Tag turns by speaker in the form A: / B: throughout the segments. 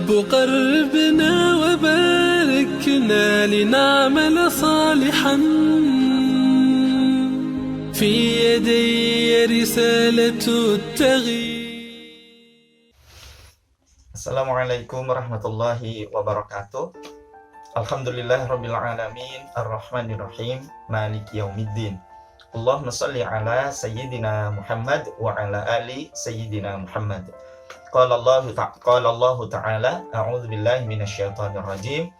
A: رب قربنا وباركنا لنعمل صالحا في يدي رسالة التغيير.
B: Assalamualaikum warahmatullahi wabarakatuh. Alhamdulillah rabbil alamin arrahmanir rahim maliki yaumiddin. Allahumma shalli ala sayyidina Muhammad wa ala ali sayyidina Muhammad. Qala Allah ta'ala a'udzu billahi minasyaitonir rajim.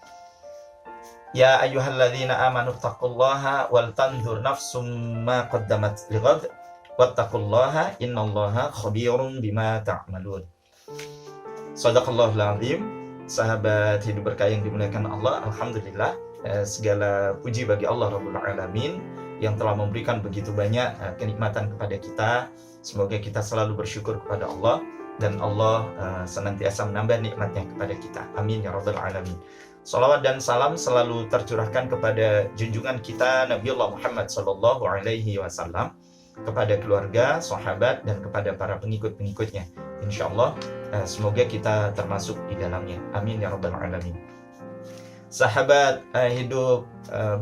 B: Ya ayyuhalladzina amanu taqullaha wal tanzur nafsum ma qaddamat lighad wattaqullaha innallaha khabirum bima ta'malun. Shadaqallahul azim. Sahabat hidup berkah yang dimuliakan Allah, alhamdulillah, segala puji bagi Allah Rabbul Alamin yang telah memberikan begitu banyak kenikmatan kepada kita. Semoga kita selalu bersyukur kepada Allah dan Allah senantiasa menambah nikmatnya kepada kita. Amin ya Rabbal Alamin. Salawat dan salam selalu tercurahkan kepada junjungan kita Nabiullah Muhammad SAW, kepada keluarga, sahabat, dan kepada para pengikut-pengikutnya. Insyaallah semoga kita termasuk di dalamnya. Amin ya Rabbal Alamin. Sahabat hidup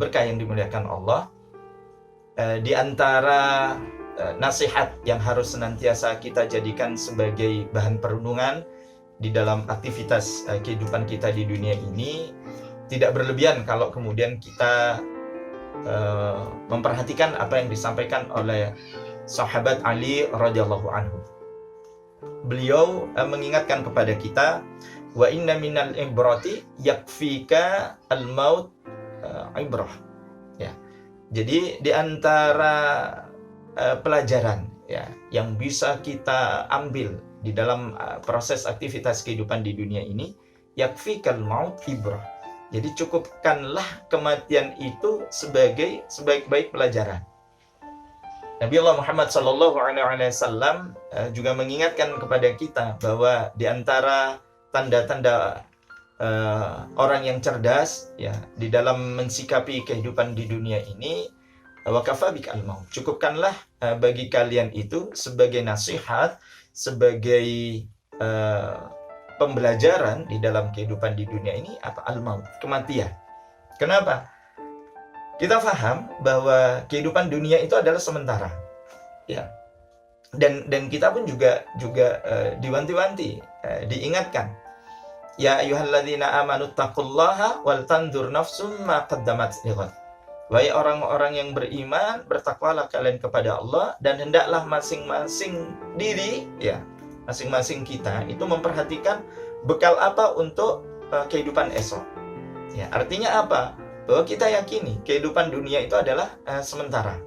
B: berkah yang dimuliakan Allah, di antara nasihat yang harus senantiasa kita jadikan sebagai bahan perenungan di dalam aktivitas kehidupan kita di dunia ini, tidak berlebihan kalau kemudian kita memperhatikan apa yang disampaikan oleh sahabat Ali radhiyallahu anhu. Beliau mengingatkan kepada kita, wa inna minal ibrati yakfika al-maut ibrah. Ya. Jadi di antara pelajaran ya yang bisa kita ambil di dalam proses aktivitas kehidupan di dunia ini, yakfikal maut ibrah. Jadi cukupkanlah kematian itu sebagai sebaik-baik pelajaran. Nabiullah Muhammad SAW juga mengingatkan kepada kita bahwa di antara tanda-tanda orang yang cerdas ya di dalam mensikapi kehidupan di dunia ini, wa kafa bikal maut. Cukupkanlah bagi kalian itu sebagai nasihat, sebagai pembelajaran di dalam kehidupan di dunia ini apa? Al-maut, kematian. Kenapa? Kita paham bahwa kehidupan dunia itu adalah sementara. Ya. Dan kita pun juga diwanti-wanti, diingatkan. Ya ayyuhalladzina amanu taqullaha wal tanzur nafsum ma qaddamat lighad. Wahai orang-orang yang beriman, bertakwalah kalian kepada Allah dan hendaklah masing-masing diri ya, masing-masing kita itu memperhatikan bekal apa untuk kehidupan esok. Ya, artinya apa? Bahwa kita yakini kehidupan dunia itu adalah sementara.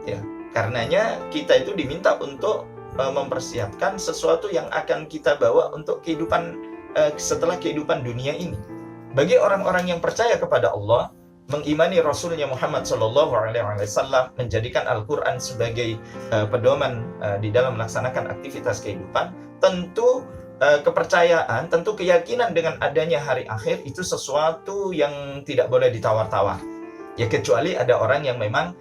B: Ya, karenanya kita itu diminta untuk mempersiapkan sesuatu yang akan kita bawa untuk kehidupan setelah kehidupan dunia ini. Bagi orang-orang yang percaya kepada Allah, mengimani Rasulnya Muhammad SAW, menjadikan Al-Quran sebagai pedoman di dalam melaksanakan aktivitas kehidupan, tentu kepercayaan, tentu keyakinan dengan adanya hari akhir itu sesuatu yang tidak boleh ditawar-tawar. Ya kecuali ada orang yang memang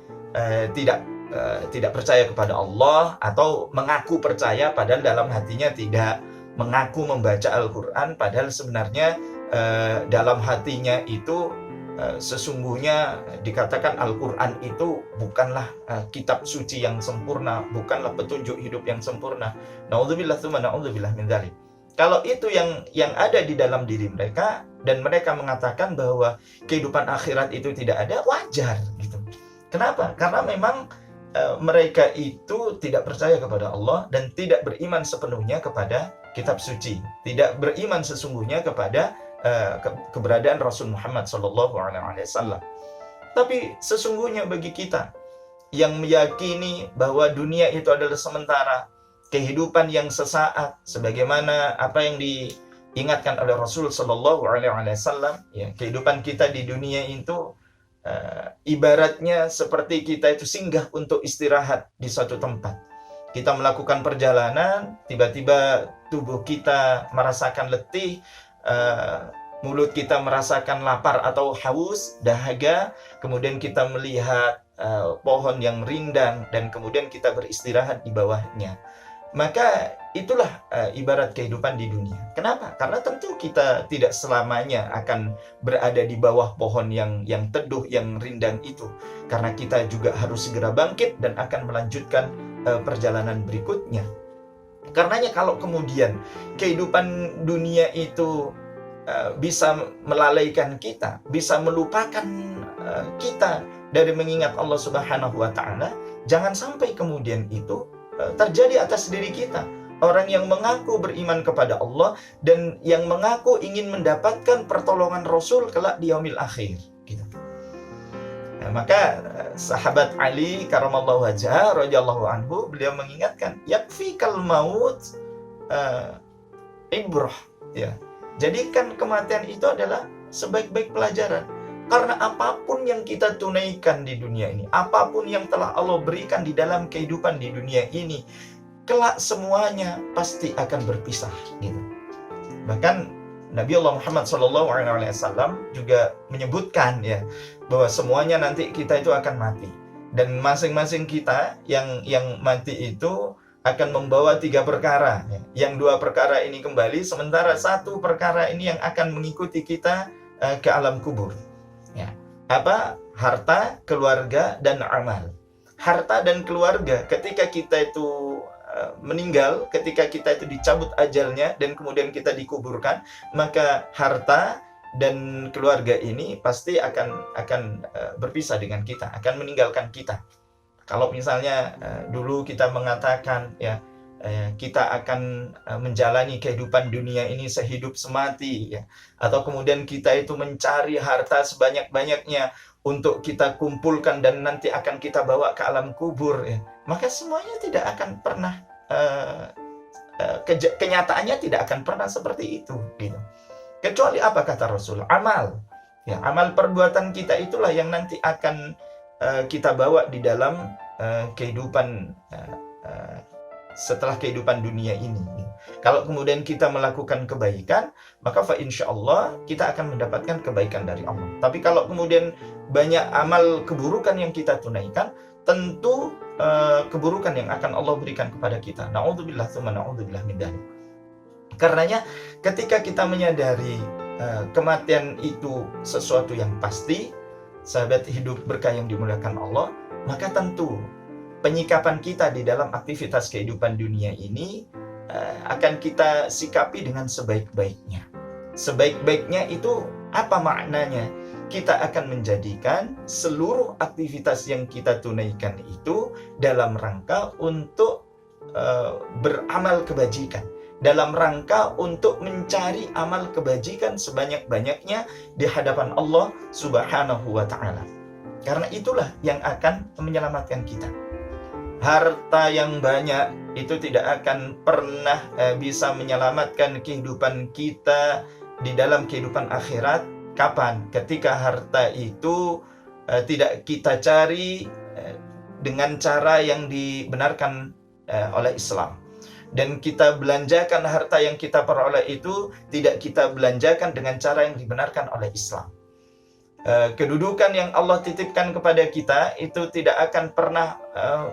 B: tidak percaya kepada Allah atau mengaku percaya padahal dalam hatinya tidak, mengaku membaca Al-Quran padahal sebenarnya dalam hatinya itu sesungguhnya dikatakan Al-Quran itu bukanlah kitab suci yang sempurna, bukanlah petunjuk hidup yang sempurna. Na'udzubillah tsumma na'udzubillah min dzalik. Kalau itu yang ada di dalam diri mereka dan mereka mengatakan bahwa kehidupan akhirat itu tidak ada, wajar gitu. Kenapa? Karena memang mereka itu tidak percaya kepada Allah dan tidak beriman sepenuhnya kepada kitab suci, tidak beriman sesungguhnya kepada keberadaan Rasul Muhammad SAW. Tapi sesungguhnya bagi kita yang meyakini bahwa dunia itu adalah sementara, kehidupan yang sesaat, sebagaimana apa yang diingatkan oleh Rasul SAW, ya, kehidupan kita di dunia itu ibaratnya seperti kita itu singgah untuk istirahat di suatu tempat. Kita melakukan perjalanan, tiba-tiba tubuh kita merasakan letih, mulut kita merasakan lapar atau haus, dahaga, kemudian kita melihat pohon yang rindang dan kemudian kita beristirahat di bawahnya. Maka itulah ibarat kehidupan di dunia. Kenapa? Karena tentu kita tidak selamanya akan berada di bawah pohon yang teduh, yang rindang itu. Karena kita juga harus segera bangkit dan akan melanjutkan perjalanan berikutnya. Karenanya kalau kemudian kehidupan dunia itu bisa melalaikan kita, bisa melupakan kita dari mengingat Allah Subhanahu wa Ta'ala, jangan sampai kemudian itu terjadi atas diri kita. Orang yang mengaku beriman kepada Allah dan yang mengaku ingin mendapatkan pertolongan Rasul kelak di yaumil akhir, gitu. Nah, maka sahabat Ali karamallahu wajhah radhiyallahu anhu, beliau mengingatkan, yakfikal maut ibrah, ya. Jadikan kematian itu adalah sebaik-baik pelajaran. Karena apapun yang kita tunaikan di dunia ini, apapun yang telah Allah berikan di dalam kehidupan di dunia ini, kelak semuanya pasti akan berpisah, gitu. Bahkan Nabi Allah Muhammad SAW juga menyebutkan, ya, bahwa semuanya nanti kita itu akan mati, dan masing-masing kita yang mati itu akan membawa 3 perkara, ya. Yang 2 perkara ini kembali, sementara 1 perkara ini yang akan mengikuti kita ke alam kubur, ya. Apa? Harta, keluarga, dan amal. Harta dan keluarga, ketika kita itu meninggal, ketika kita itu dicabut ajalnya dan kemudian kita dikuburkan, maka harta dan keluarga ini pasti akan berpisah dengan kita, akan meninggalkan kita. Kalau misalnya dulu kita mengatakan, ya, kita akan menjalani kehidupan dunia ini sehidup semati, ya, atau kemudian kita itu mencari harta sebanyak-banyaknya untuk kita kumpulkan dan nanti akan kita bawa ke alam kubur, ya, maka semuanya tidak akan pernah kenyataannya tidak akan pernah seperti itu, gitu. Kecuali apa kata Rasul? Amal, ya, amal perbuatan kita itulah yang nanti akan kita bawa di dalam kehidupan setelah kehidupan dunia ini. Kalau kemudian kita melakukan kebaikan, maka fa insyaallah kita akan mendapatkan kebaikan dari Allah. Tapi kalau kemudian banyak amal keburukan yang kita tunaikan, tentu keburukan yang akan Allah berikan kepada kita. Na'udzubillah tsumma na'udzubillah min dzalik. Karenanya ketika kita menyadari kematian itu sesuatu yang pasti, sahabat hidup berkah yang dimuliakan Allah, maka tentu penyikapan kita di dalam aktivitas kehidupan dunia ini akan kita sikapi dengan sebaik-baiknya. Sebaik-baiknya itu apa maknanya? Kita akan menjadikan seluruh aktivitas yang kita tunaikan itu dalam rangka untuk beramal kebajikan, dalam rangka untuk mencari amal kebajikan sebanyak-banyaknya di hadapan Allah Subhanahu wa Ta'ala. Karena itulah yang akan menyelamatkan kita. Harta yang banyak itu tidak akan pernah bisa menyelamatkan kehidupan kita di dalam kehidupan akhirat. Kapan? Ketika harta itu tidak kita cari dengan cara yang dibenarkan oleh Islam. Dan kita belanjakan harta yang kita peroleh itu tidak kita belanjakan dengan cara yang dibenarkan oleh Islam. Kedudukan yang Allah titipkan kepada kita itu tidak akan pernah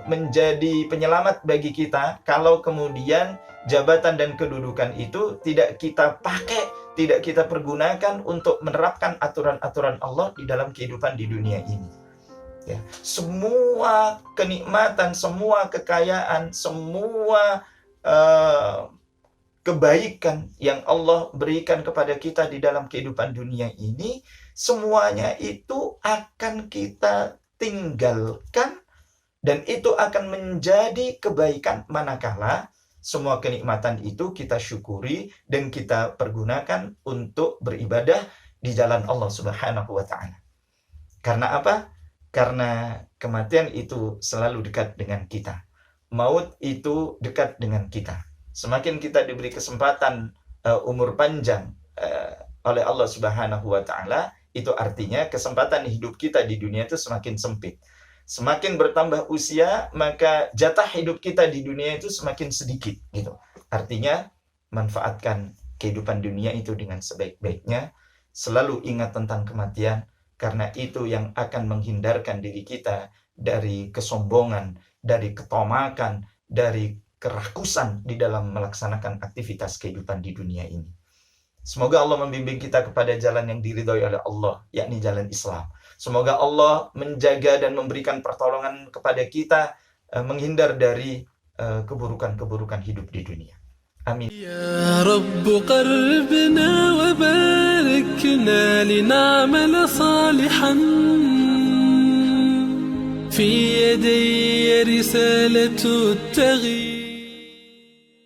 B: menjadi penyelamat bagi kita kalau kemudian jabatan dan kedudukan itu tidak kita pakai, tidak kita pergunakan untuk menerapkan aturan-aturan Allah di dalam kehidupan di dunia ini. Ya, semua kenikmatan, semua kekayaan, semua kebaikan yang Allah berikan kepada kita di dalam kehidupan dunia ini, semuanya itu akan kita tinggalkan dan itu akan menjadi kebaikan manakala semua kenikmatan itu kita syukuri dan kita pergunakan untuk beribadah di jalan Allah Subhanahu wa Ta'ala. Karena apa? Karena kematian itu selalu dekat dengan kita. Maut itu dekat dengan kita. Semakin kita diberi kesempatan umur panjang oleh Allah Subhanahu wa Ta'ala, itu artinya kesempatan hidup kita di dunia itu semakin sempit. Semakin bertambah usia, maka jatah hidup kita di dunia itu semakin sedikit, gitu. Artinya, manfaatkan kehidupan dunia itu dengan sebaik-baiknya. Selalu ingat tentang kematian, karena itu yang akan menghindarkan diri kita dari kesombongan, dari ketomakan, dari kerakusan di dalam melaksanakan aktivitas kehidupan di dunia ini. Semoga Allah membimbing kita kepada jalan yang diridhoi oleh Allah, yakni jalan Islam. Semoga Allah menjaga dan memberikan pertolongan kepada kita menghindar dari keburukan-keburukan hidup di dunia. Amin.
A: يا رب قربنا وباركنا لنعمل صالحا في يدي رسالة التغيير